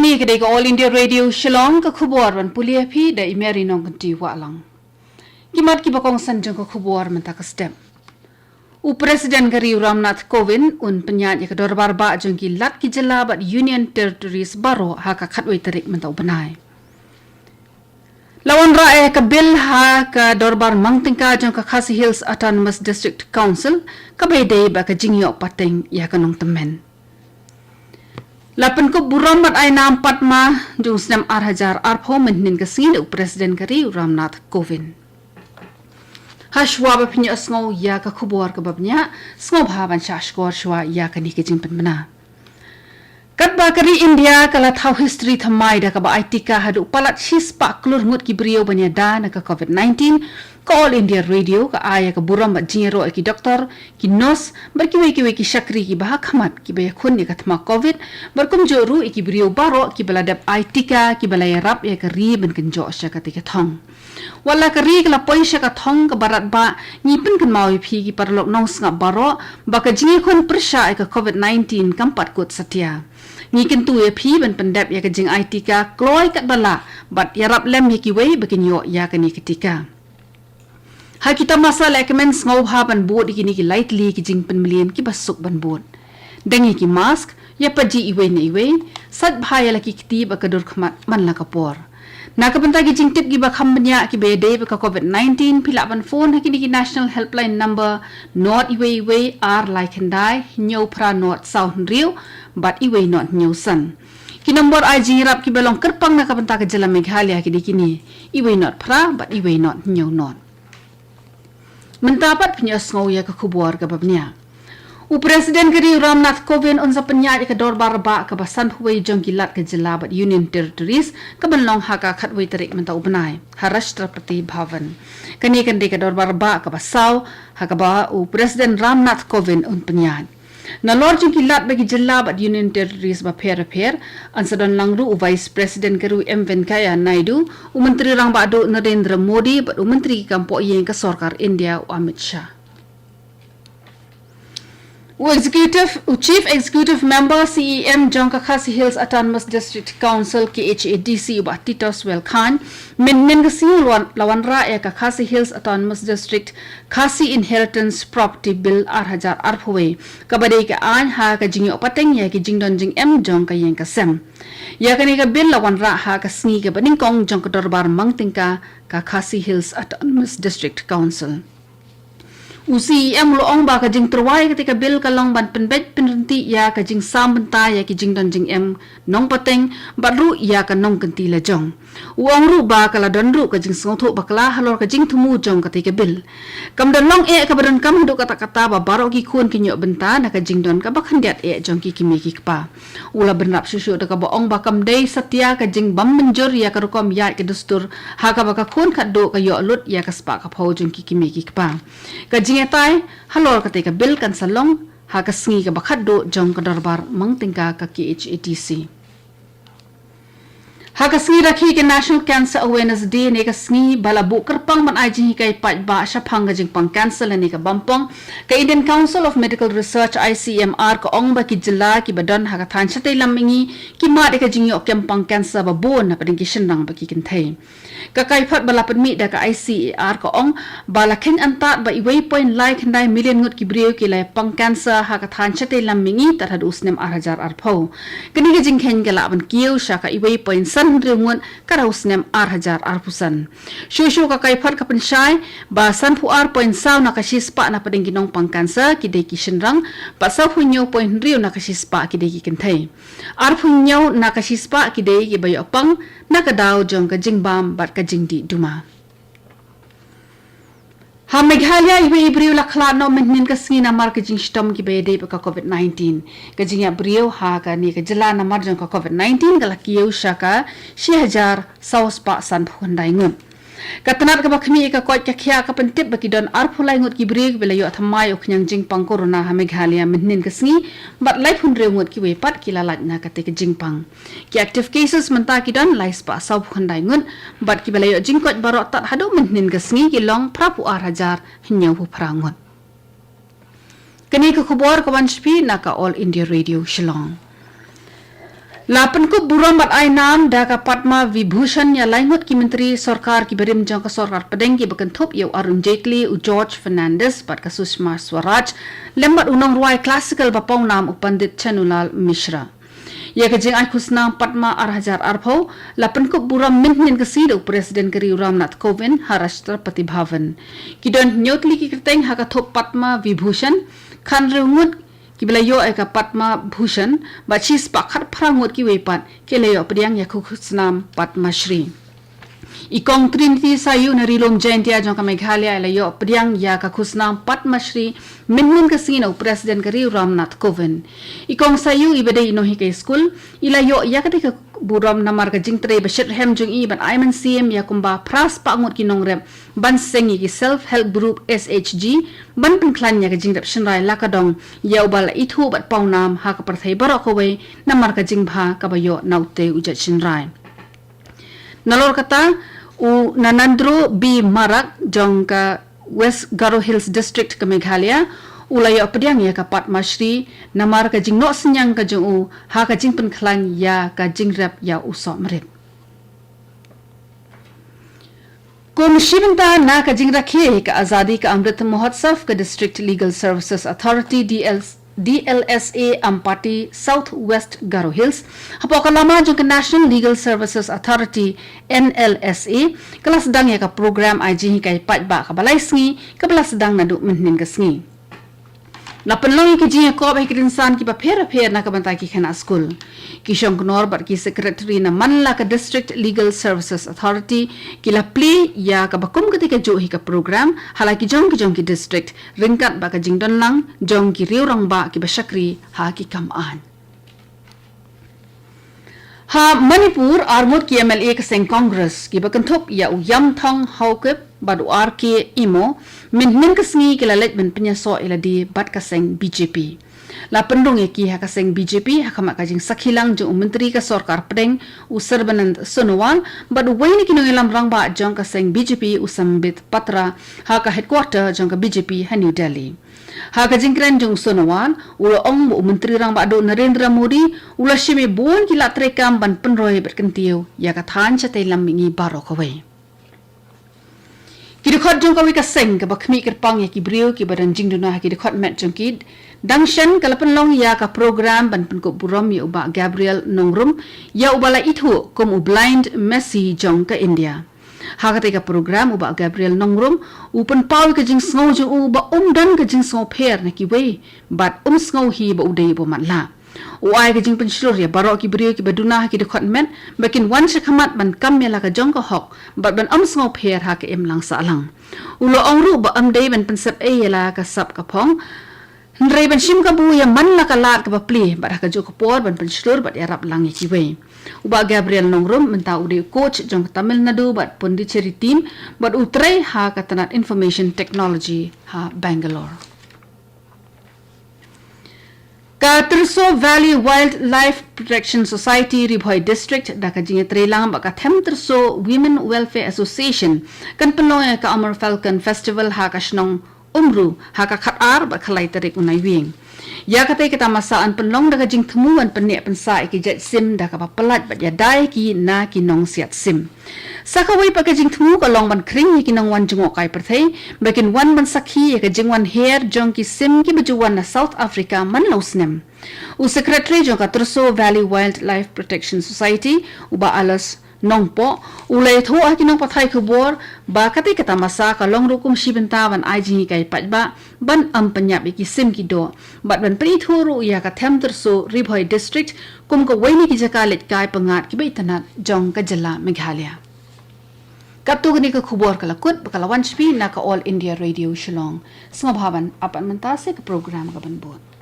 Kani kedai ke All India Radio Shillong ke khubor wan pulia phi da imeri nong kanti wa lang. Kimat ki bakong sanjong ke khubor menta ke step. Presiden Gari Ramnath Kovind un penyat ya ke dorbar ba jong ki lat ki jela bat Union Territories baro ha ka khatwei tarik menta ubenai. Lawan rae ke bil ha ke dorbar mangtingka jong ke Khasi Hills Autonomous District Council ke bedai ba ke jingyo pateng ya ke nong temen. Lapan ko buram bat ay nampat ma jung senam arhajar arpo menhin ke sini Presiden Gari Ramnath Kovind. Hashwa ba pinya sngo ya ka khubor ka babnya sngo bhaban shashkor shwa ya ka ni ke jingpan bana. Kat ba kari India kala thau history thamai da ka ba aitika hadu palat hispa klur ngut ki brio banya da na ka COVID-19 ka All India Radio ka aya ka buram ba jingero ki doktor ki nurse berkiwe ki shakri ki bah khamat ki ba khun ni ka thma COVID berkum joru ki brio baro ki baladap aitika ki balaya rap ya ka ri ben kan jo sha ka ti ka thong. Wala ka ri kala poisha ka thong ka barat ba ngipin kan mawi phi ki parlok nong snga baro ba ka jingi khun persha ka COVID-19 kampat kut satya. Ngikin tu ya phi ban pendap ya ka jing aitika kloi kat bala bat ya rap lem ya ki wei bakin yo ya ka ni ketika. Ha kita masalah kemen ngau ha ban bod ki lightly ki jing pen million ki basuk ban bod. Dengi ki mask ya paji iwe ni iwe sat bhaya la ki kiti ba kadur khmat man la kapor. Na ka penta ki jing tip ki ba kham banya ki be de ba COVID-19 phila ban phone ha ki national helpline number not iwe iwe ar like and die nyau pra not sound real but iwe not nyau san. Ki nombor IG rap ki belong kerpang na ka penta ka jala Meghalaya ki kini iwe not pra but iwe not nyau not. Mendapat penyosngau ya ke khubor ke babnya. Presiden Gari Ramnath Kovind unsa penyat ke dorbar ba ke basan huwei jong gilat ke jelabat Union Territories ke benlong haka khatwei tarik menta ubenai Harashtrapati Bhavan. Kani kan ke dorbar ba ke basau haka ba Presiden Ramnath Kovind un penyat. Na lor jong gilat bagi jelabat Union Territories ba per ansadon langru Vice President Guru M Venkaiah Naidu Menteri Rang Badu Narendra Modi bat Menteri Kampo Yeng ke Sarkar India Amit Shah. Chief Executive Member CEM Jongka Khasi Hills Autonomous District Council KHADC ba Tito Swell Khan min ke lawan ra ya ka Khasi Hills Autonomous District Khasi Inheritance Property Bill arhajar arphuwe ka badai ka an ha ka jingi opateng ya ki jingdon jing M Jongka yeng ka sem ya ka ni ka bill lawan ra ha ka sngi ka baning kong Jongka dorbar mangtingka ka Khasi Hills Autonomous District Council. UCM loong ba ka jing terwai ketika bil ka long ban penbet penrenti ya ka jing sam benta ya ki jing don jing em nong pateng baru ya ka nong kenti la jong uang ru ba ka la don ru ka jing sngotho bakla halor ka jing thumu jong ketika bil kam don long e ka badon kam do kata-kata ba baro ki khun ki nyok benta na ka jing don ka bakhandiat e jong ki kimi ki pa ula benrap susu da ka boong ba kam dei satya ka jing bam menjor ya ka rukom ya ke dustur ha ka ba ka khun khat do ka yo lut ya ka spa ka phau jong ki kimi ki pa ka ngetai halor ketika bil kan salong ha ka sngi ka bakhat do jong ka darbar mangtingka ka KHATC ha ka sngi rakhi ke National Cancer Awareness Day ne ka sngi bala bu kerpang man aji kai pat ba sha phang jing pang cancer ne ka bampong ka Indian Council of Medical Research ICMR ka ong ba ki jila ki badon ha ka than chatai lamingi ki ma de ka jing yo kempang cancer ba bon na pading ki shinrang ba ki kinthai ka kai phat bala padmi da ka ICAR ka ong bala khen anta ba iwei point like handai million ngut ki brio ki lai pang cancer ha ka than chatai lamingi tar hadu usnem arhajar arpho kini ka jing khen gala ban kiu sha ka iwei point san ringun ka usnem arhajar arpusan shushu ka kai phat ka penshai ba san pu ar point saw na ka shispa na pading ginong pang cancer ki de ki shinrang pa sa pu nyo point riu na ka shispa ki de ki kenthai arpu nyo na ka shispa ki de ki bayo pang na ka daw jong ka jingbam bat ka jingdi duma ha Meghalaya iwe brio la khla no menhin ka sngi na mar ka jing stom ki be de ka COVID-19 ka jingya brio ha ka ni ka jila na mar jong ka COVID-19 ka la kiyo shaka 6000 saus pa san phundai ngun Katanat ka bakhmi ka koi ka khya ka pentip baki don arphulai ngut ki brig bela yo thamai okhyang jing pang corona ha Meghalaya minnin ka sngi bat life hundre ngut ki we pat ki lalat na ka te ka jing pang ki active cases menta ki don lais pa sau khandai ngut bat ki bela yo jing kot barot tat hadu minnin ka sngi ki long prapu ar hajar hinyau pu prangot kani ka khubor ka wanshpi na ka All India Radio Shillong Lapan ko buram bat ay nam daga Padma Vibhushan ya laingot ki menteri sarkar ki berim jang ka sarkar pedeng ki bakan thop yau Arun Jaitley u George Fernandes bat ka Sushma Swaraj lembat unang ruai classical bapong nam u Pandit Chanulal Mishra. Ya ka jeng ay khusnam Padma Arhajar Arpho lapan ko buram minhin ka sido Presiden Kari Ramnath Kovind Harashtrapati Bhavan. Ki don nyotli ki kerteng ha ka thop Padma Vibhushan khan reungut Kiblayo ay ka Padma Bhushan bachis pakhat prangot ki wepat kelayo pediang ya khusnam Padma Shri. Ikong Trinity Sayu na rilom Jaintia jong ka Meghalaya layo pediang ya ka khusnam Padma Shri minmin ka sino Presiden Kari Ramnath Kovind. Ikong Sayu ibade inohi ka school ilayo ya ka buram namar ka jingtre bashit hem jong i ban aiman CM ya kumba pras pangot kinong rep ban sengi ki self help group SHG ban penklan ya ka jingrep shinrai lakadong ya ubala ithu bat paunam ha ka parthai barok we namar ka jingbha ka bayo naute ujat shinrai nalor kata u nanandro B Marak jong ka West Garo Hills District ka Meghalaya ulaya pediang ya ka Padma Shri namar ka jing no senyang ka jong u ha ka jing penklan ya ka jing rap ya usok merit Komshibanta na ka jing rakhe ka azadi ka Amrit Mahotsav ka District Legal Services Authority DLSA Ampati Southwest Garo Hills hapo ka lama jong ka National Legal Services Authority NLSA kelas sedang ya ka program IJ kay patba ka balai sngi ka kelas sedang nadu menhin ka sngi Lapan longi ki jiya ko bai kirinsan ki ba phera na ka bantai ki khana school ki shong nor bar ki secretary na manla ka District Legal Services Authority ki la play ya ka bakum ka tika jo hi ka program halaki jong ki district ringkat ba ka jingdon lang jong ki riurang ba ki ba shakri ha ki kamaan ha Manipur armut ki MLA ka seng Congress ki ba kanthop ya u yam thong haukep badu RK imo min kasngi kilalet ben penyaso ila di bat kaseng BJP la pendung ki ha kaseng BJP ha kama kajing sakhilang jong menteri ka sarkar pedeng u Sarbanand Sonowal badu waini kinong ilam rangba jong kaseng BJP u Sambit Patra ha ka headquarter jong ka BJP ha New Delhi ha ka jingkran jong Sonowal ulo ong u menteri rangba do Narendra Modi ula shime bon kila trekam ban penroy berkentiu ya ka than cha telam mingi barok away Kidikot jong kawi kaseng ka bakmi kerpang ya ki brio ki badan jing duna kidikot met jong kid dangshan kalapan long ya ka program ban pen ko burom ya uba Gabriel Nongrum ya ubala ithu kom u blind Messi jong ka India ha ka ka program uba Gabriel Nongrum upen paw ka jing sngo jong uba dan ka jing sngo pher na ki we bat sngo hi ba udai bo matla Uai ka jing pensyur ya barok ki brio ki baduna ki dekot men bakin wan shakamat ban kam ya la ka jong ka hok bat ban sngo pher ha ka lang sa lang ulo ongru ba dei ban pensep ya la ka sap ka phong Ndrei ban shim ka bu ya man la ka lat ka ba pli bat ka jo ka por ban pensyur bat ya rap lang ki we uba Gabriel Nongrum menta ude coach jong Tamil Nadu bat Pondicherry team bat utrei ha ka tanat information technology ha Bangalore Ka Terso Valley Wildlife Protection Society Ribhoy District daka jinge trelang ba ka Them Terso Women Welfare Association kan peloy ka Amar Falcon Festival ha ka shnong umru ha ka khatar ba khalai tarik unai wing ya ka te kita masaan penlong daka jing thumuan penne pensa ki jet sim daka ba pelat ba ya dai ki na ki nong siat sim sakawai pa ka jing thumu ka long ban kring ki nong wan jungo kai perthei bakin wan ban sakhi ka jing wan hair jong ki sim ki bajuwan na South Africa man lausnem u secretary jong ka Terso Valley Wildlife Protection Society uba alas nongpo ulay tho akinong pathay kubor ba kati kata masa ka long rukum shibentawan IJ kay patba ban ampanyap iki sim kido bat ban prithuru ya ka Them Terso Ribhoy District kum ka waini ki jakalit kay pangat ki baitanat jong ka jala Meghalaya Kaptu gani ka kubor kalakut bakalawan shpi na ka All India Radio Shillong. Sumabhaban apan mentase ka program ka banbot.